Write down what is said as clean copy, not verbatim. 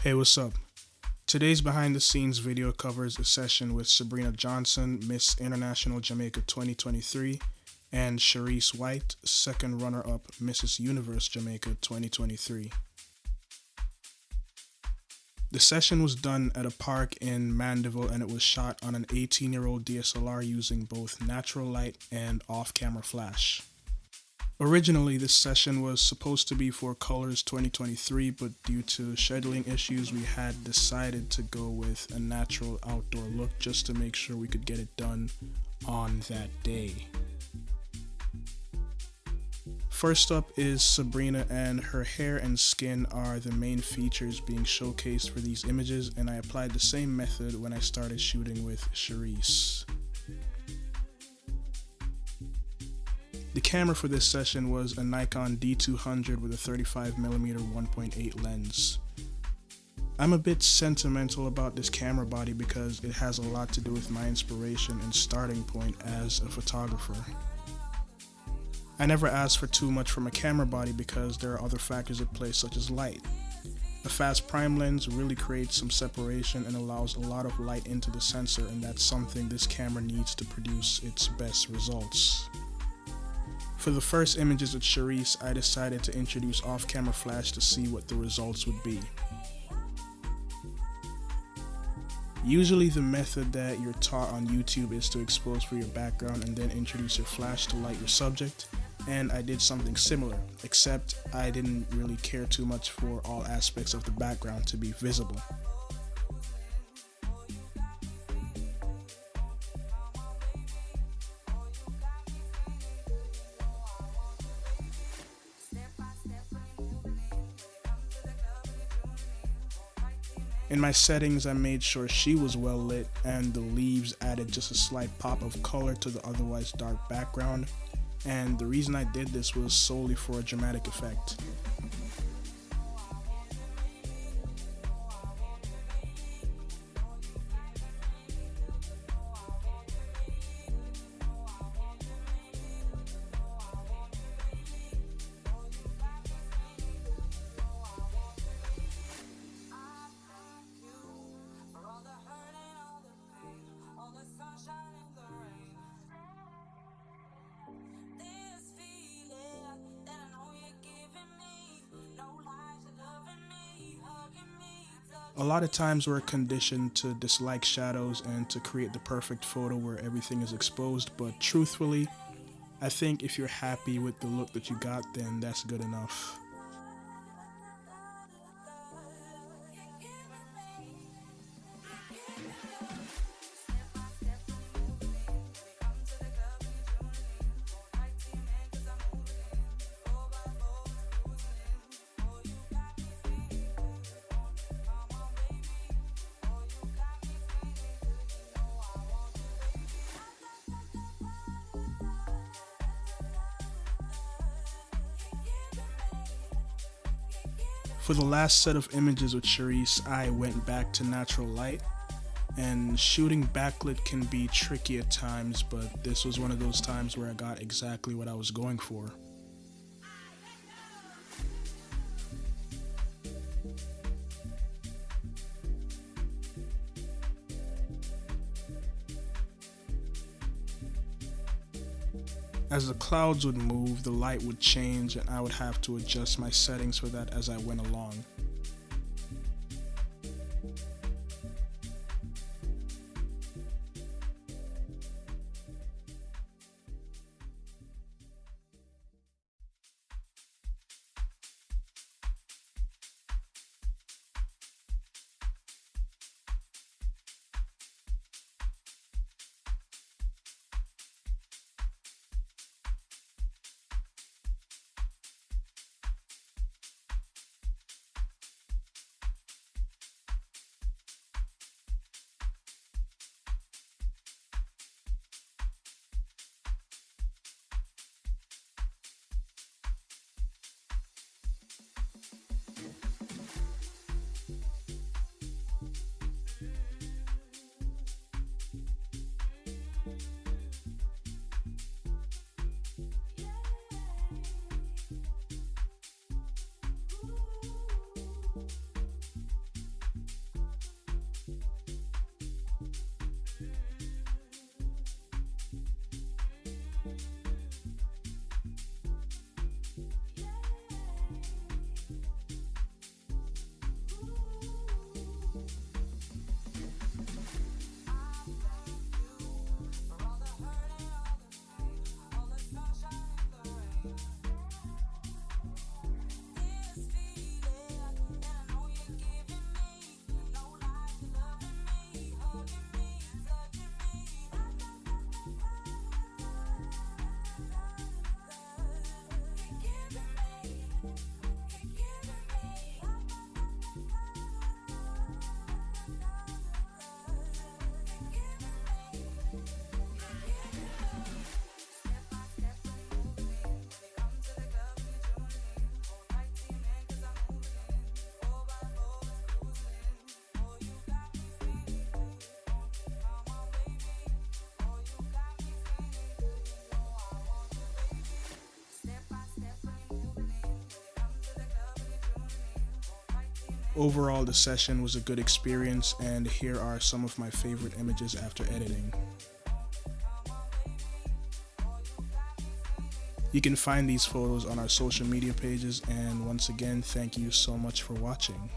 Hey, what's up? Today's behind the scenes video covers a session with Sabrina Johnson, Miss International Jamaica 2023, and Cherece White, second runner up Mrs Universe Jamaica 2023. The session was done at a park in Mandeville and it was shot on an 18-year-old DSLR using both natural light and off-camera flash. Originally, this session was supposed to be for Colors 2023, but due to scheduling issues, we had decided to go with a natural outdoor look just to make sure we could get it done on that day. First up is Sabrina, and her hair and skin are the main features being showcased for these images, and I applied the same method when I started shooting with Cherece. The camera for this session was a Nikon D200 with a 35mm 1.8 lens. I'm a bit sentimental about this camera body because it has a lot to do with my inspiration and starting point as a photographer. I never asked for too much from a camera body because there are other factors at play such as light. A fast prime lens really creates some separation and allows a lot of light into the sensor, and that's something this camera needs to produce its best results. For the first images with Cherece, I decided to introduce off-camera flash to see what the results would be. Usually the method that you're taught on YouTube is to expose for your background and then introduce your flash to light your subject, and I did something similar, except I didn't really care too much for all aspects of the background to be visible. In my settings, I made sure she was well lit and the leaves added just a slight pop of color to the otherwise dark background, and the reason I did this was solely for a dramatic effect. A lot of times we're conditioned to dislike shadows and to create the perfect photo where everything is exposed, but truthfully, I think if you're happy with the look that you got, then that's good enough. For the last set of images with Cherece, I went back to natural light, and shooting backlit can be tricky at times, but this was one of those times where I got exactly what I was going for. As the clouds would move, the light would change and I would have to adjust my settings for that as I went along. Overall, the session was a good experience, and here are some of my favorite images after editing. You can find these photos on our social media pages, and once again, thank you so much for watching.